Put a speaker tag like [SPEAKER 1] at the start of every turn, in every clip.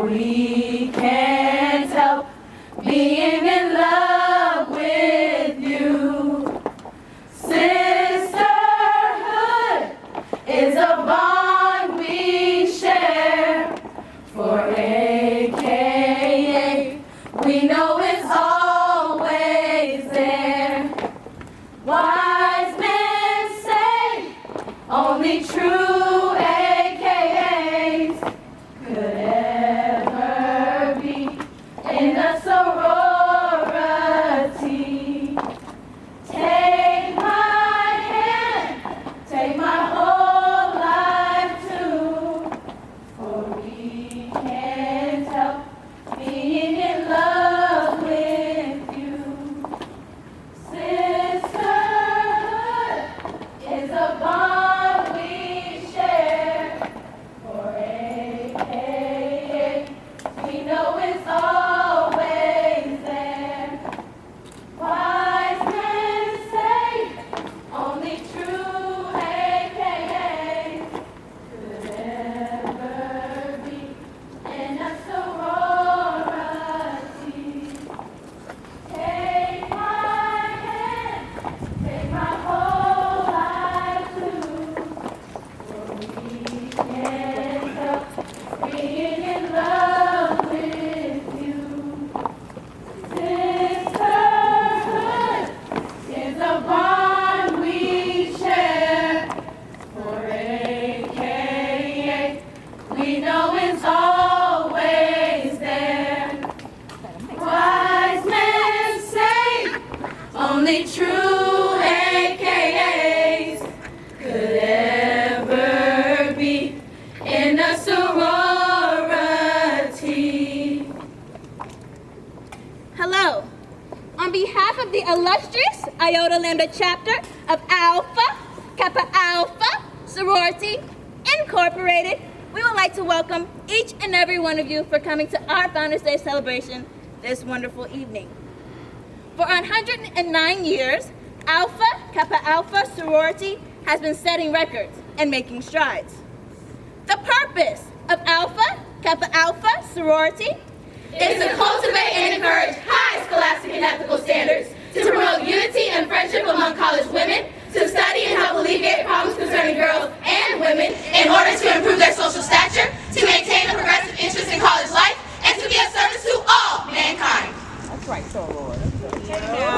[SPEAKER 1] we can't help being in love with you. Sisterhood is a bond we share. For AKA, we know it's always there. Wise men say only true AKAs could ever be in a sorority. Take my hand, take my whole life too, for we can't help being in love with you. Sisterhood is a bond we share. For AKA, we know it's always there. Wise men say only true AKAs could ever be in a sorority. Take my hand, take my whole life too, for we can't help being in love with you. Sisterhood is a bond we share. For AKA, we know it's always there. Wise men say only true AKAs could ever be in a sorority.
[SPEAKER 2] Hello. On behalf of the illustrious Iota Lambda chapter of Alpha, Kappa Alpha, Sorority, Incorporated, we would like to welcome each and every one of you for coming to our Founders Day celebration this wonderful evening. For 109 years, Alpha, Kappa Alpha, Sorority has been setting records and making strides. The purpose of Alpha, Kappa Alpha, Sorority
[SPEAKER 1] Is to cultivate and encourage high scholastic and ethical standards, to promote unity and friendship among college women, to study and help alleviate problems concerning girls and women in order to improve their social stature, to maintain a progressive interest in college life, and to be of service to all mankind.
[SPEAKER 3] That's right, Soror.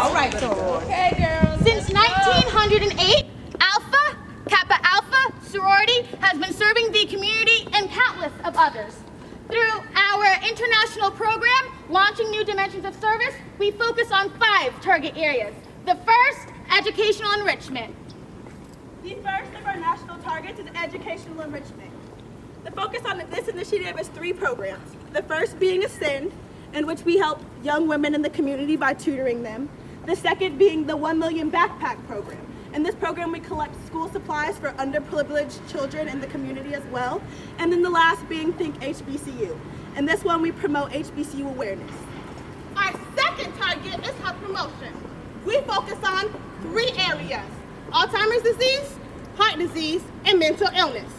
[SPEAKER 3] All right, Soror.
[SPEAKER 2] Okay, girls.
[SPEAKER 4] Since 1908, Alpha, Kappa Alpha, Sorority has been serving the community and countless of others. Through our international program, Launching New Dimensions of Service, we focus on 5 target areas. The first, educational enrichment.
[SPEAKER 5] The first of our national targets is educational enrichment. The focus on this initiative is 3 programs. The first being Ascend, in which we help young women in the community by tutoring them. The second being the 1 Million Backpack Program. In this program, we collect school supplies for underprivileged children in the community as well. And then the last being Think HBCU. In this one, we promote HBCU awareness.
[SPEAKER 4] Our second target is health promotion. We focus on 3 areas: Alzheimer's disease, heart disease, and mental illness.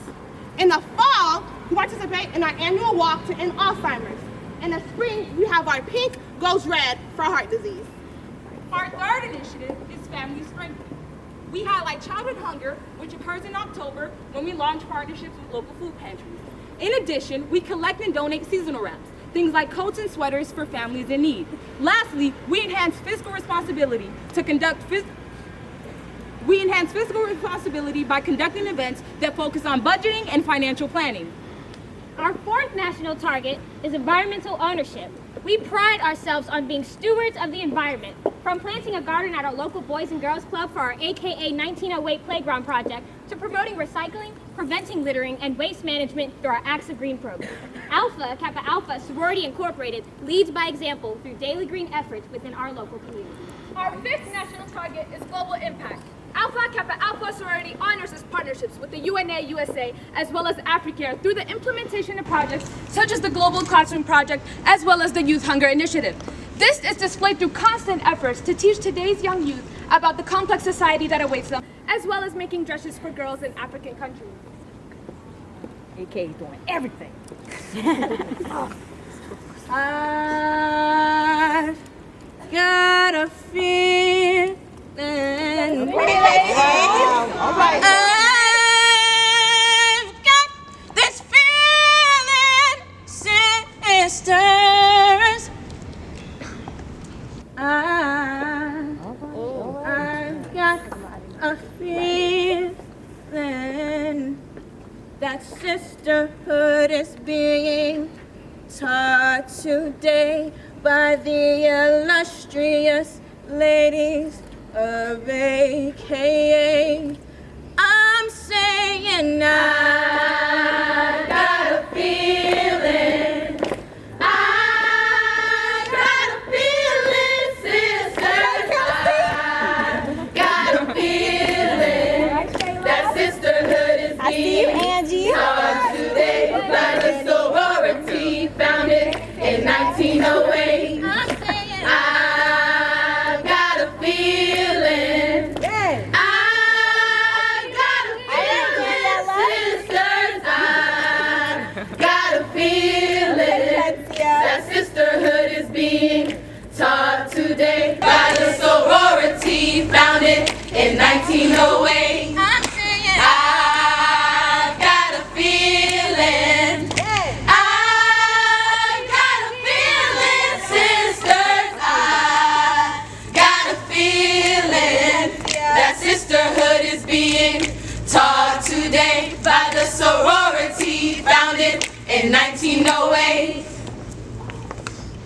[SPEAKER 4] In the fall, we participate in our annual walk to end Alzheimer's. In the spring, we have our Pink Goes Red for heart disease.
[SPEAKER 3] Our third initiative is Family Strengthening. We highlight childhood hunger, which occurs in October when we launch partnerships with local food pantries. In addition, we collect and donate seasonal wraps, things like coats and sweaters for families in need. Lastly, we enhance fiscal responsibility by conducting events that focus on budgeting and financial planning.
[SPEAKER 6] Our fourth national target is environmental ownership. We pride ourselves on being stewards of the environment, from planting a garden at our local Boys and Girls Club for our AKA 1908 Playground Project, to promoting recycling, preventing littering, and waste management through our Acts of Green program. Alpha, Kappa Alpha, Sorority Incorporated leads by example through daily green efforts within our local community.
[SPEAKER 7] Our fifth national target is global impact. Alpha Kappa Alpha Sorority honors its partnerships with the UNA USA as well as Africare through the implementation of projects such as the Global Classroom Project as well as the Youth Hunger Initiative. This is displayed through constant efforts to teach today's young youth about the complex society that awaits them, as well as making dresses for girls in African countries.
[SPEAKER 3] AK is doing everything.
[SPEAKER 2] I've got a feeling.
[SPEAKER 4] All right.
[SPEAKER 2] I've got this feeling, sisters. I've got a feeling that sisterhood is being taught today by the illustrious ladies of AKA. I'm saying I got a feeling. I got a feeling, sisters. I got a feeling that sisterhood is being taught today by the sorority founded in 1908. I'm saying I've got a feeling. I've got a feeling, sisters. I've got a feeling that sisterhood is being taught today by the sorority founded in 1908. I'm saying I've got a feeling. I've got a feeling, sisters. I've got a feeling that sisterhood is being taught today by the sorority founded in 1908.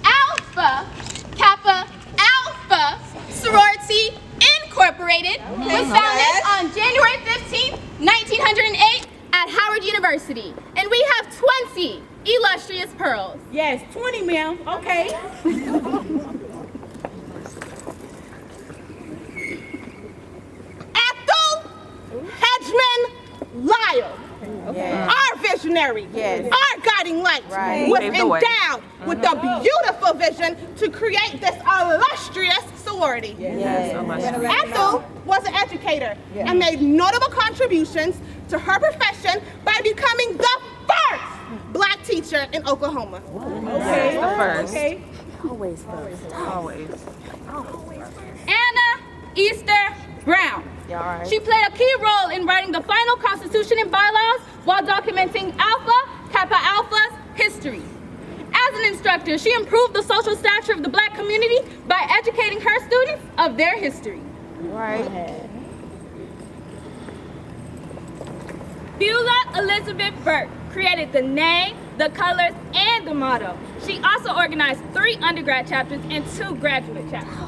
[SPEAKER 1] Alpha, Kappa, Alpha, Sorority Incorporated was founded on January 15th, 1908 at Howard University. And we have 20 illustrious pearls.
[SPEAKER 4] Yes, 20, ma'am. Okay. Ethel Hedgeman Lyle. Our visionary, our guiding light, was endowed with the beautiful vision to create this illustrious sorority. Ethel was an educator and made notable contributions to her profession by becoming the first Black teacher in Oklahoma.
[SPEAKER 8] Okay. The first.
[SPEAKER 4] Okay.
[SPEAKER 8] Always first. Always.
[SPEAKER 3] Anna Easter Brown. She played a key role in writing the final Constitution and bylaws while documenting Alpha, Kappa Alpha's history. As an instructor, she improved the social stature of the Black community by educating her students of their history. Beulah Elizabeth Burke created the name, the colors, and the motto. She also organized 3 undergrad chapters and 2 graduate chapters.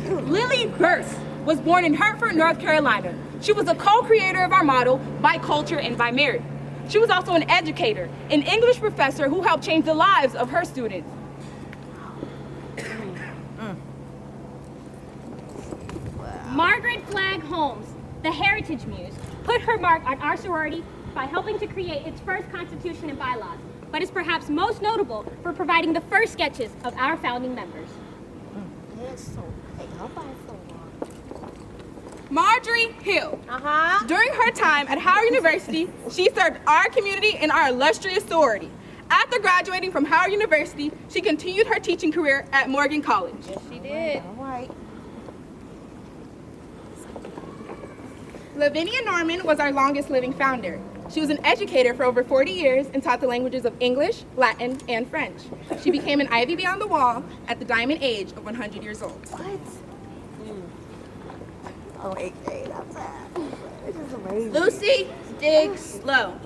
[SPEAKER 3] Lily Burse was born in Hartford, North Carolina. She was a co-creator of our motto, by culture and by merit. She was also an educator, an English professor who helped change the lives of her students.
[SPEAKER 6] Margaret Flagg Holmes, the Heritage Muse, put her mark on our sorority by helping to create its first constitution and bylaws, but is perhaps most notable for providing the first sketches of our founding members.
[SPEAKER 3] Marjorie Hill. During her time at Howard University, she served our community in our illustrious sorority. After graduating from Howard University, she continued her teaching career at Morgan College.
[SPEAKER 2] Yes, she did.
[SPEAKER 3] Lavinia Norman was our longest living founder. She was an educator for over 40 years and taught the languages of English, Latin, and French. She became an Ivy Beyond the Wall at the diamond age of 100 years old.
[SPEAKER 8] Oh, AK, that's that. This is amazing.
[SPEAKER 2] Lucy Diggs Sloan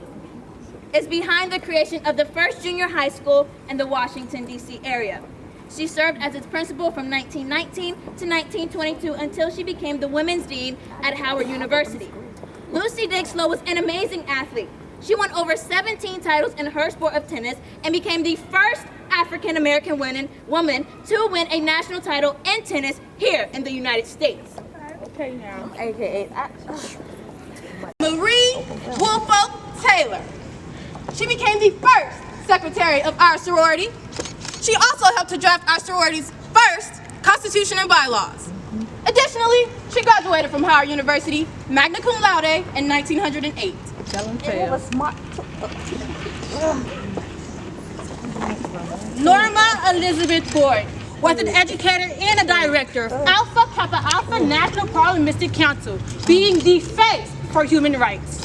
[SPEAKER 2] is behind the creation of the first junior high school in the Washington, D.C. area. She served as its principal from 1919 to 1922 until she became the women's dean at Howard University. Lucy Diggs Sloan was an amazing athlete. She won over 17 titles in her sport of tennis and became the first African-American woman to win a national title in tennis here in the United States.
[SPEAKER 4] Okay, now.
[SPEAKER 8] AKA.
[SPEAKER 1] Marie Woolfolk Taylor. She became the first secretary of our sorority. She also helped to draft our sorority's first constitution and bylaws. Additionally, she graduated from Howard University, magna cum laude, in 1908.
[SPEAKER 8] It was smart.
[SPEAKER 3] Norma Elizabeth Boyd was an educator and a director of Alpha Kappa Alpha National Parliamentary Council, being the face for human rights.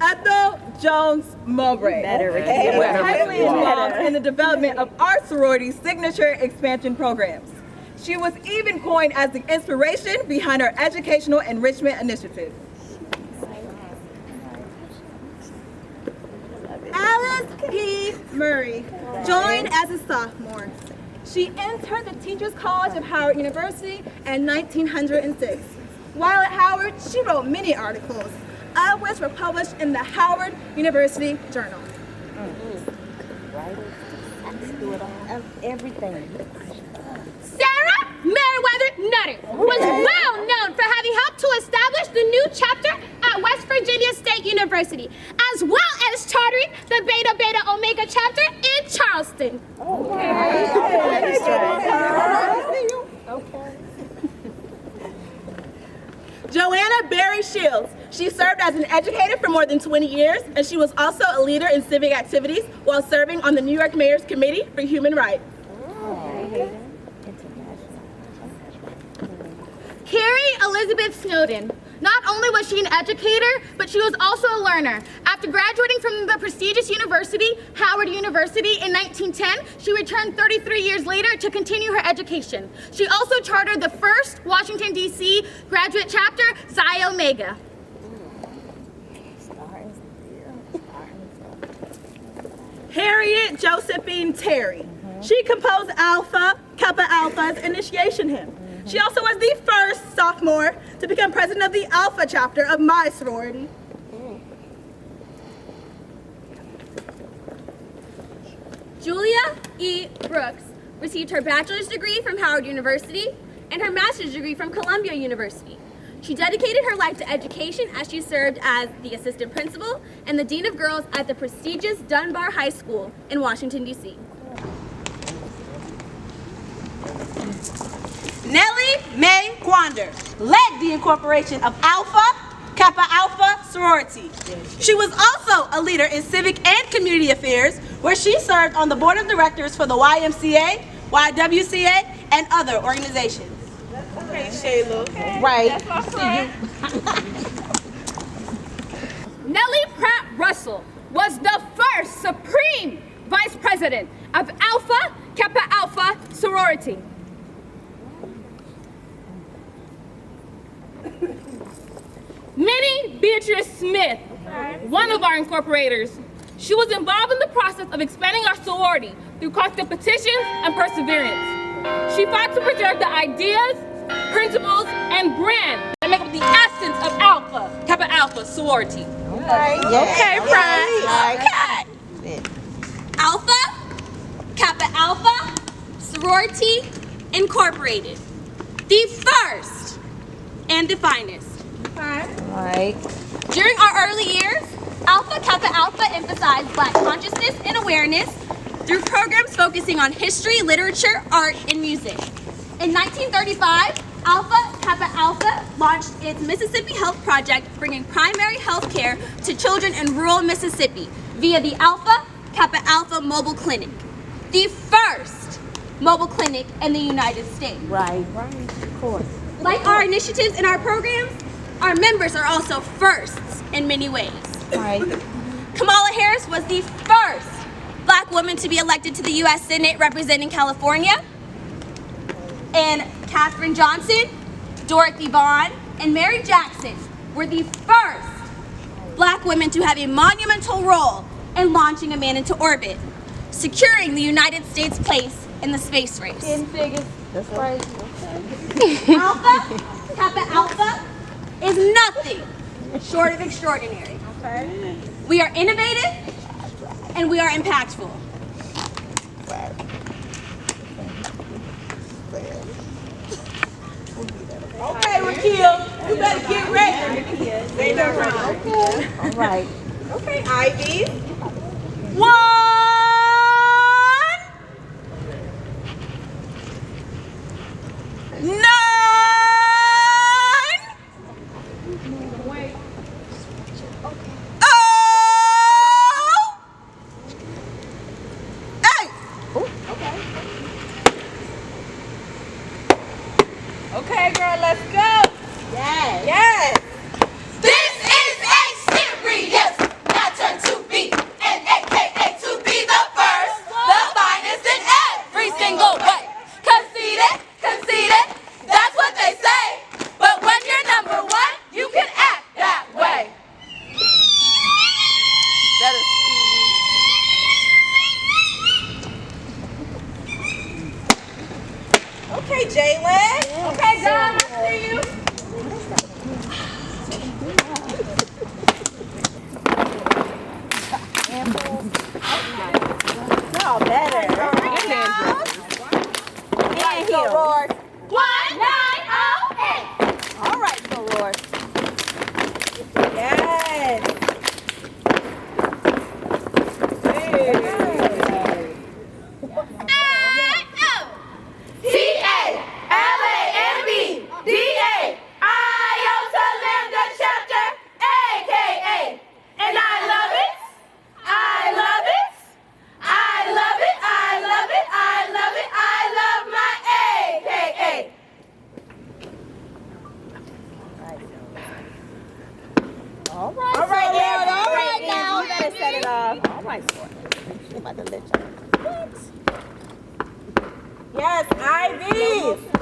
[SPEAKER 5] Ethel Jones Mowbray was heavily involved in the development of our sorority's signature expansion programs. She was even coined as the inspiration behind our educational enrichment initiative. Alice P. Murray joined as a sophomore. She entered the Teachers College of Howard University in 1906. While at Howard, she wrote many articles, of which were published in the Howard University Journal.
[SPEAKER 8] Everything.
[SPEAKER 6] Sarah Meriwether Nutter was well known for having helped to establish the new chapter at West Virginia State University, as well as chartering the Beta Beta Omega chapter in Charleston.
[SPEAKER 5] Joanna Berry Shields. She served as an educator for more than 20 years, and she was also a leader in civic activities while serving on the New York Mayor's Committee for Human Rights.
[SPEAKER 1] Carrie Elizabeth Snowden. Not only was she an educator, but she was also a learner. After graduating from the prestigious university, Howard University, in 1910, she returned 33 years later to continue her education. She also chartered the first Washington, D.C. graduate chapter, Xi Omega.
[SPEAKER 5] Harriet Josephine Terry. She composed Alpha Kappa Alpha's initiation hymn. She also was the first sophomore to become president of the Alpha chapter of my sorority.
[SPEAKER 2] Julia E. Brooks received her bachelor's degree from Howard University and her master's degree from Columbia University. She dedicated her life to education as she served as the assistant principal and the dean of girls at the prestigious Dunbar High School in Washington, D.C.
[SPEAKER 9] Nellie Mae Quander led the incorporation of Alpha Kappa Alpha Sorority. She was also a leader in civic and community affairs, where she served on the board of directors for the YMCA, YWCA, and other organizations.
[SPEAKER 5] Okay, Shayla. Okay.
[SPEAKER 8] Right.
[SPEAKER 7] Nellie Pratt Russell was the first Supreme Vice President of Alpha Kappa Alpha Sorority. Minnie Beatrice Smith, one of our incorporators. She was involved in the process of expanding our sorority through constant petitions and perseverance. She fought to preserve the ideas, principles, and brand that make up the essence of Alpha Kappa Alpha Sorority.
[SPEAKER 8] Okay,
[SPEAKER 2] Right. Alpha Kappa Alpha Sorority Incorporated. The first and the finest.
[SPEAKER 8] Right.
[SPEAKER 2] During our early years, Alpha Kappa Alpha emphasized Black consciousness and awareness through programs focusing on history, literature, art, and music. In 1935, Alpha Kappa Alpha launched its Mississippi Health Project, bringing primary health care to children in rural Mississippi via the Alpha Kappa Alpha Mobile Clinic, the first mobile clinic in the United States.
[SPEAKER 8] Right. Of course.
[SPEAKER 2] Like our initiatives and our programs, our members are also firsts in many ways.
[SPEAKER 8] Right.
[SPEAKER 2] Kamala Harris was the first Black woman to be elected to the U.S. Senate representing California. And Katherine Johnson, Dorothy Vaughan, and Mary Jackson were the first Black women to have a monumental role in launching a man into orbit, securing the United States' place in the space race.
[SPEAKER 8] That's right.
[SPEAKER 2] Alpha Kappa Alpha is nothing short of extraordinary.
[SPEAKER 5] Okay.
[SPEAKER 2] We are innovative and we are impactful.
[SPEAKER 5] Okay, Raquel, you better get ready. Stay not wrong.
[SPEAKER 8] All right.
[SPEAKER 5] Okay, Ivy.
[SPEAKER 9] 1, 9,
[SPEAKER 8] All right,
[SPEAKER 9] All right,
[SPEAKER 8] Lord,
[SPEAKER 9] Aaron.
[SPEAKER 8] all right now.
[SPEAKER 5] You better set it off.
[SPEAKER 8] All right, Sword. She about to let y'all.
[SPEAKER 9] Yes, Ivy.